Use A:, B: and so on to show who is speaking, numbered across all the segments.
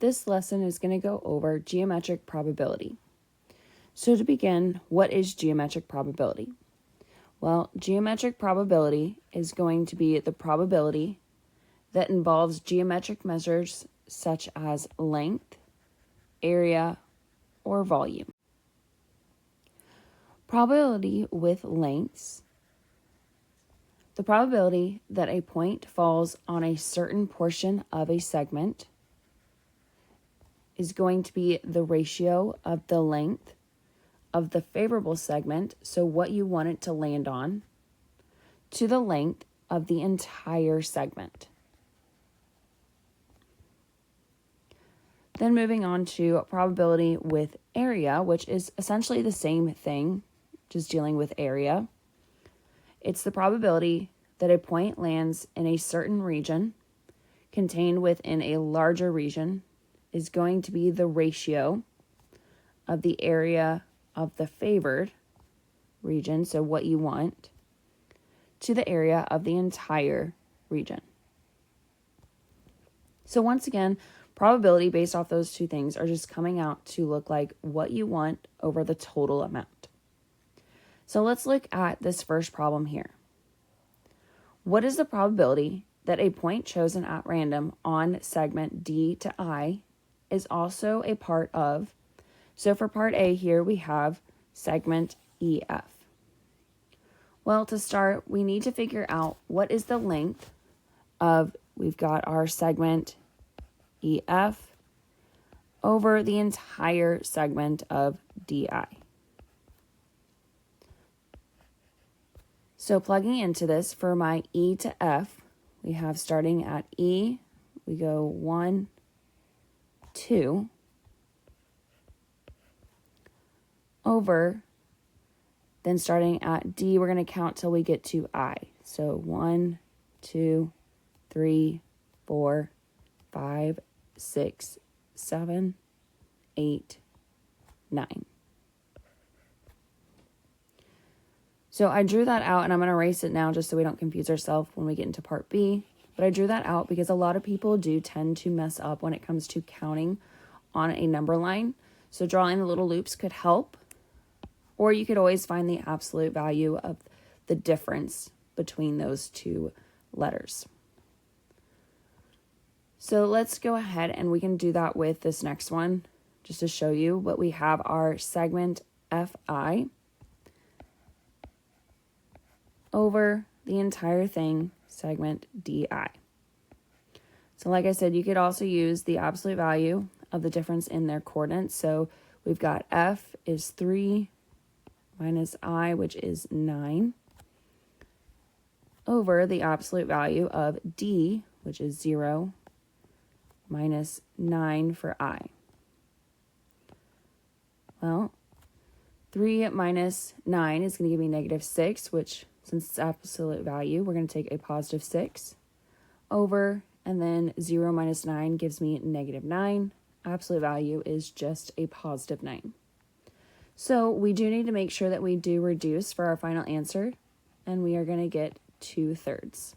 A: this lesson is going to go over geometric probability. So to begin, what is geometric probability? Well, geometric probability is going to be the probability that involves geometric measures such as length, area, or volume. Probability with lengths. The probability that a point falls on a certain portion of a segment is going to be the ratio of the length of the favorable segment, so what you want it to land on, to the length of the entire segment. Then moving on to probability with area, which is essentially the same thing, just dealing with area. It's the probability that a point lands in a certain region contained within a larger region is going to be the ratio of the area of the favored region, so what you want, to the area of the entire region. So once again, probability based off those two things are just coming out to look like what you want over the total amount. So let's look at this first problem here. What is the probability that a point chosen at random on segment D to I is also a part of, so for part A here we have segment EF. Well, to start, we need to figure out what is the length of, we've got our segment EF over the entire segment of DI. So plugging into this for my E to F, we have starting at E, we go 1, 2, over, then starting at D, we're going to count till we get to I. So 1, 2, 3, 4, 5, 6, 7, 8, 9. So I drew that out, and I'm going to erase it now just so we don't confuse ourselves when we get into part B. But I drew that out because a lot of people do tend to mess up when it comes to counting on a number line. So drawing the little loops could help. Or you could always find the absolute value of the difference between those two letters. So let's go ahead and we can do that with this next one just to show you. But we have our segment FI over the entire thing, segment DI. So like I said, you could also use the absolute value of the difference in their coordinates. So we've got F is 3 minus I, which is 9, over the absolute value of D, which is 0, minus 9 for I. Well, 3 minus 9 is going to give me negative 6, which, since it's absolute value, we're going to take a positive 6, over, and then 0 minus 9 gives me negative 9. Absolute value is just a positive 9. So we do need to make sure that we do reduce for our final answer, and we are going to get 2/3.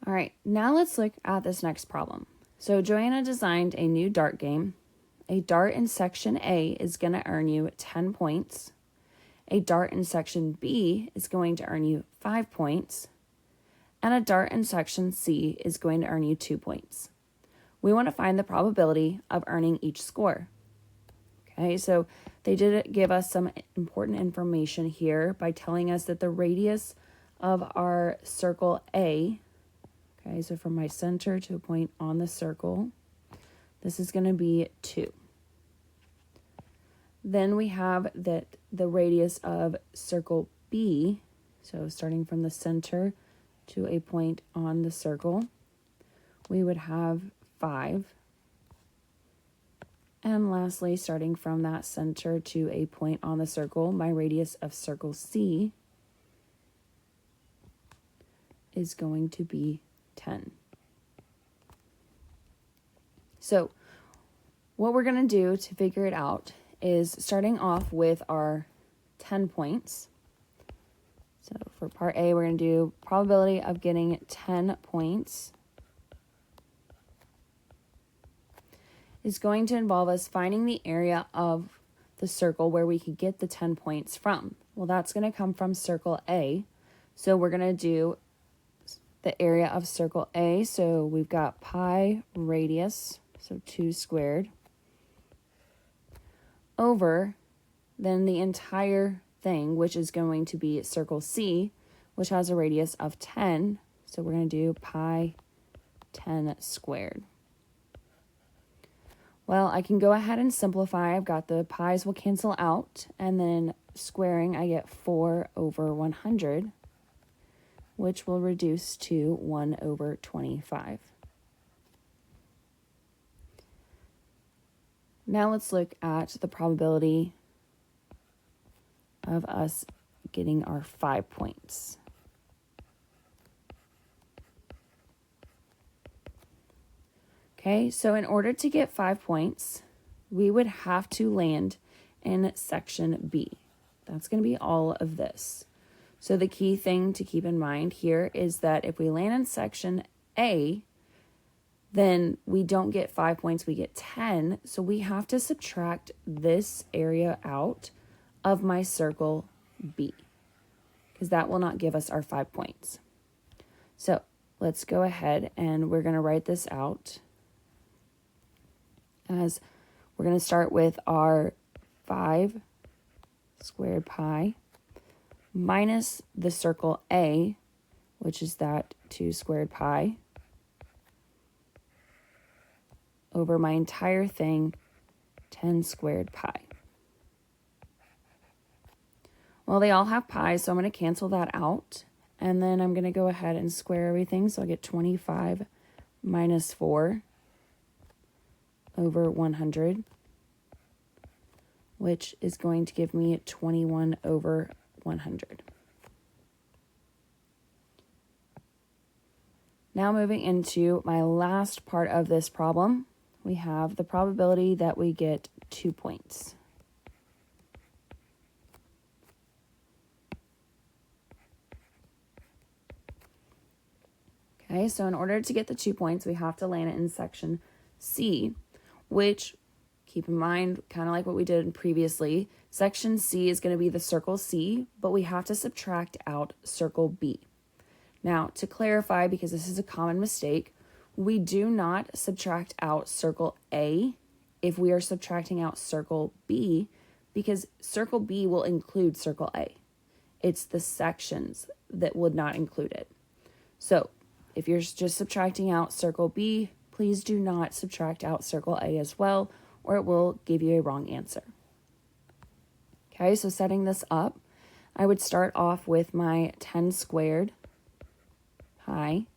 A: All right, now let's look at this next problem. So Joanna designed a new dart game. A dart in section A is going to earn you 10 points. A dart in section B is going to earn you 5 points. And a dart in section C is going to earn you 2 points. We want to find the probability of earning each score. Okay, so they did give us some important information here by telling us that the radius of our circle A, okay, so from my center to a point on the circle, this is going to be 2. Then we have that the radius of circle B, so starting from the center to a point on the circle, we would have 5. And lastly, starting from that center to a point on the circle, my radius of circle C is going to be 10. So what we're going to do to figure it out is starting off with our 10 points. So for part A, we're going to do probability of getting 10 points is going to involve us finding the area of the circle where we could get the 10 points from. Well, that's going to come from circle A. So we're going to do the area of circle A. So we've got pi radius, so 2 squared, over then the entire thing, which is going to be circle C, which has a radius of 10. So we're going to do pi 10 squared. Well, I can go ahead and simplify. I've got the pi's will cancel out, and then squaring, I get 4 over 100, which will reduce to 1 over 25. Now let's look at the probability of us getting our 5 points. Okay, so in order to get 5 points, we would have to land in section B. That's going to be all of this. So the key thing to keep in mind here is that if we land in section A, then we don't get 5 points, we get 10. So we have to subtract this area out of my circle B, because that will not give us our 5 points. So let's go ahead and we're going to write this out as we're going to start with our 5 squared pi minus the circle A, which is that 2 squared pi, over my entire thing, 10 squared pi. Well, they all have pi, so I'm going to cancel that out. And then I'm going to go ahead and square everything. So I get 25 minus 4 over 100, which is going to give me 21 over 100. Now moving into my last part of this problem, we have the probability that we get 2 points. Okay, so in order to get the 2 points, we have to land it in section C, which, keep in mind, kind of like what we did previously, section C is going to be the circle C, but we have to subtract out circle B. Now, to clarify, because this is a common mistake, we do not subtract out circle A if we are subtracting out circle B, because circle B will include circle A. It's the sections that would not include it. So, if you're just subtracting out circle B, please do not subtract out circle A as well, or it will give you a wrong answer. Okay, so setting this up, I would start off with my 10 squared pi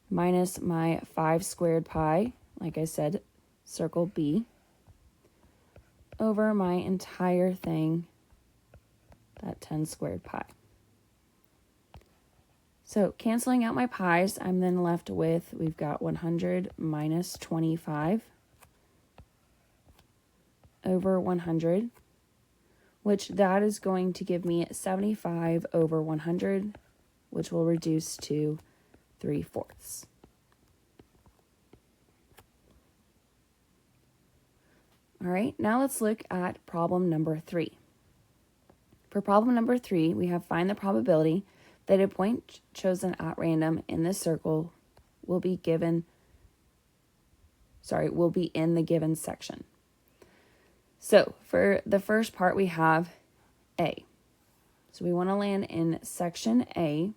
A: minus my 5 squared pi, like I said, circle B, over my entire thing, that 10 squared pi. So canceling out my pi's, I'm then left with, we've got 100 minus 25 over 100, which that is going to give me 75 over 100, which will reduce to 3/4. All right, now let's look at problem number 3. For problem number 3, we have find the probability that a point chosen at random in this circle will be in the given section. So for the first part, we have A. So we want to land in section A,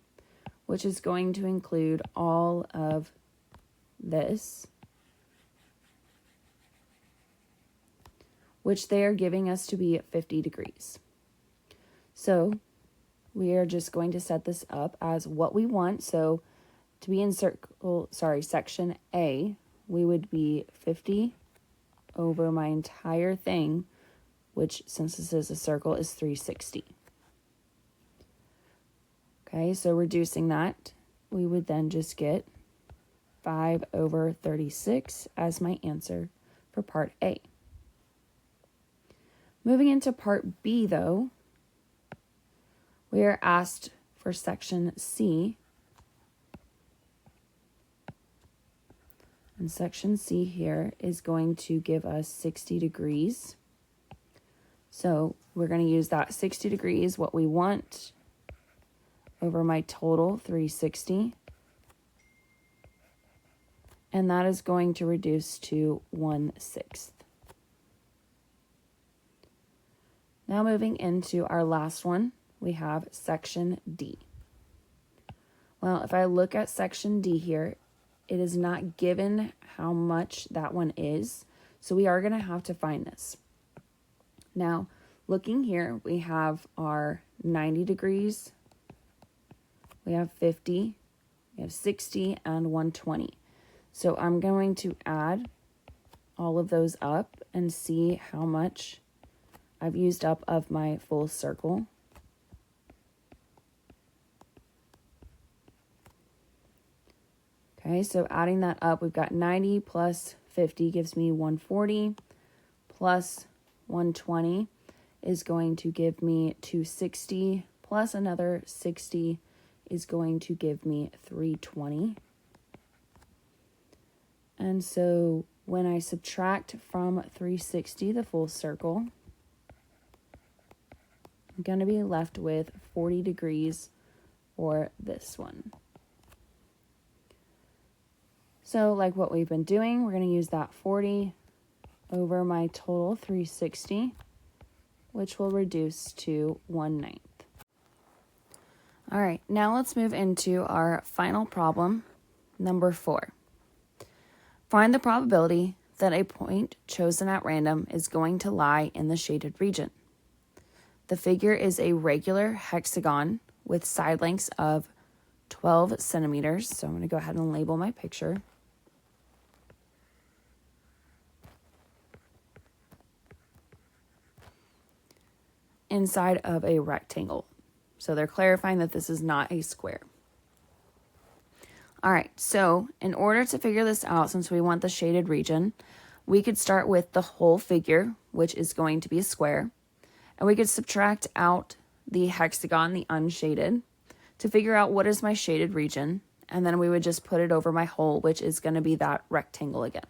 A: which is going to include all of this, which they are giving us to be at 50 degrees. So we are just going to set this up as what we want. So to be in section A, we would be 50 over my entire thing, which, since this is a circle, is 360. Okay, so reducing that, we would then just get 5 over 36 as my answer for part A. Moving into part B, though, we are asked for section C. And section C here is going to give us 60 degrees. So we're going to use that 60 degrees, what we want, over my total 360. And that is going to reduce to 1/6. Now moving into our last one, we have section D. Well, if I look at section D here, it is not given how much that one is, so we are going to have to find this. Now, looking here, we have our 90 degrees, we have 50, we have 60, and 120. So I'm going to add all of those up and see how much I've used up of my full circle. Okay, so adding that up, we've got 90 plus 50 gives me 140, plus 120 is going to give me 260, plus another 60 is going to give me 320. And so when I subtract from 360 the full circle, I'm going to be left with 40 degrees for this one. So like what we've been doing, we're going to use that 40 over my total 360, which will reduce to 1/9. All right, now let's move into our final problem, number 4. Find the probability that a point chosen at random is going to lie in the shaded region. The figure is a regular hexagon with side lengths of 12 centimeters. So I'm going to go ahead and label my picture. Inside of a rectangle. So they're clarifying that this is not a square. All right, so in order to figure this out, since we want the shaded region, we could start with the whole figure, which is going to be a square, and we could subtract out the hexagon, the unshaded, to figure out what is my shaded region, and then we would just put it over my whole, which is going to be that rectangle again.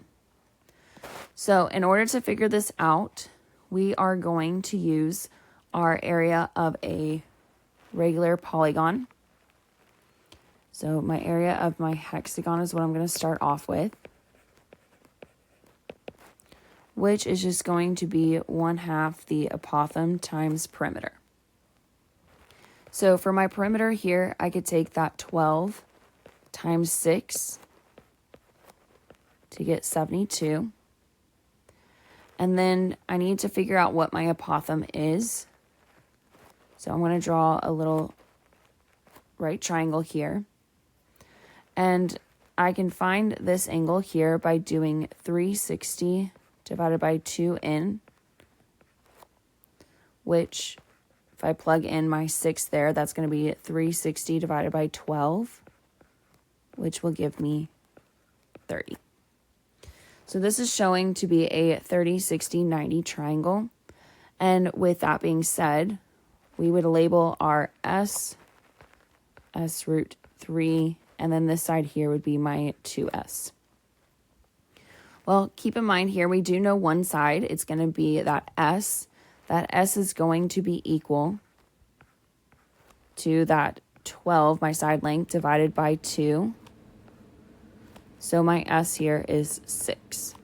A: So in order to figure this out, we are going to use our area of a regular polygon. So my area of my hexagon is what I'm going to start off with, which is just going to be 1/2 the apothem times perimeter. So for my perimeter here, I could take that 12 times 6 to get 72. And then I need to figure out what my apothem is. So I'm going to draw a little right triangle here. And I can find this angle here by doing 360 divided by 2n, which if I plug in my 6 there, that's going to be 360 divided by 12, which will give me 30. So this is showing to be a 30, 60, 90 triangle. And with that being said, we would label our S root 3, and then this side here would be my 2S. Well, keep in mind here, we do know one side. It's going to be that S. That S is going to be equal to that 12, my side length, divided by 2. So my S here is 6,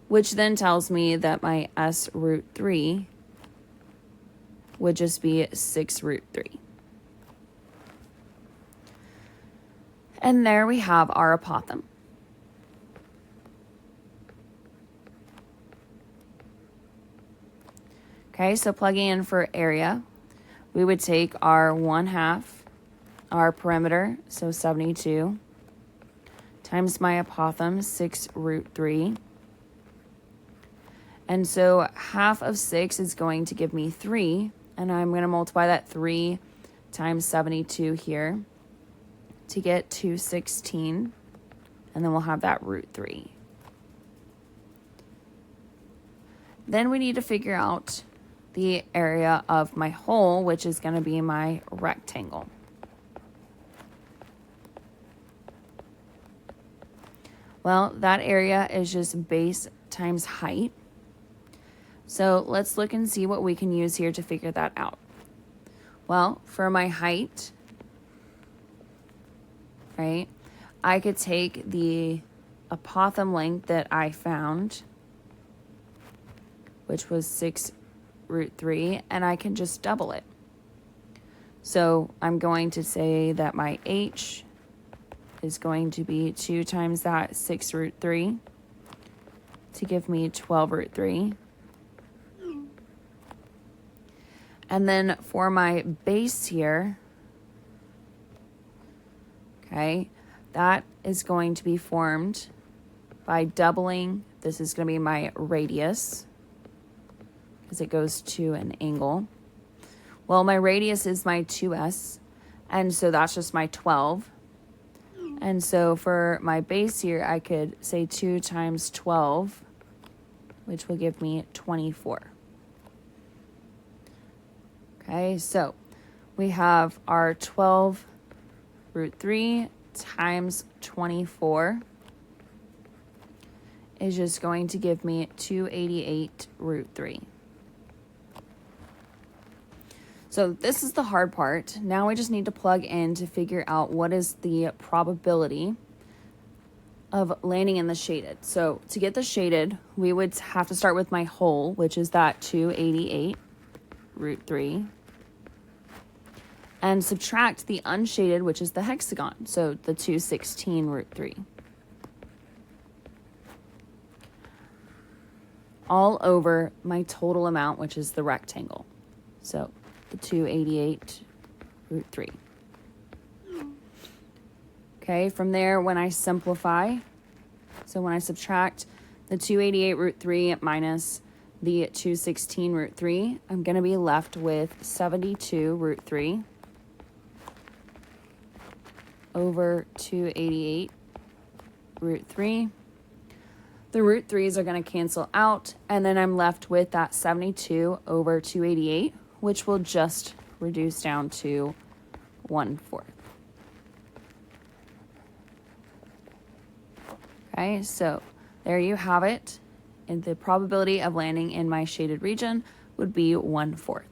A: which then tells me that my S root 3 would just be 6 root 3. And there we have our apothem. Okay, so plugging in for area, we would take our 1/2, our perimeter, so 72, times my apothem, 6 root 3. And so 1/2 of 6 is going to give me 3, and I'm going to multiply that 3 times 72 here to get 216, and then we'll have that root 3. Then we need to figure out the area of my whole, which is going to be my rectangle. Well, that area is just base times height. So let's look and see what we can use here to figure that out. Well, for my height, right, I could take the apothem length that I found, which was 6 root 3, and I can just double it. So I'm going to say that my h is going to be 2 times that 6 root 3 to give me 12 root 3. And then for my base here, okay, that is going to be formed by doubling. This is going to be my radius because it goes to an angle. Well, my radius is my 2s, and so that's just my 12. And so for my base here, I could say 2 times 12, which will give me 24. Okay, so we have our 12 root 3 times 24 is just going to give me 288 root 3. So this is the hard part. Now we just need to plug in to figure out what is the probability of landing in the shaded. So to get the shaded, we would have to start with my whole, which is that 288 root 3, and subtract the unshaded, which is the hexagon, so the 216 root 3. All over my total amount, which is the rectangle. So the 288 root 3. Okay, from there, when I simplify, so when I subtract the 288 root 3 minus the 216 root 3, I'm going to be left with 72 root 3 over 288 root 3. The root 3's are going to cancel out, and then I'm left with that 72 over 288, which will just reduce down to 1/4. Okay, so there you have it. And the probability of landing in my shaded region would be 1/4.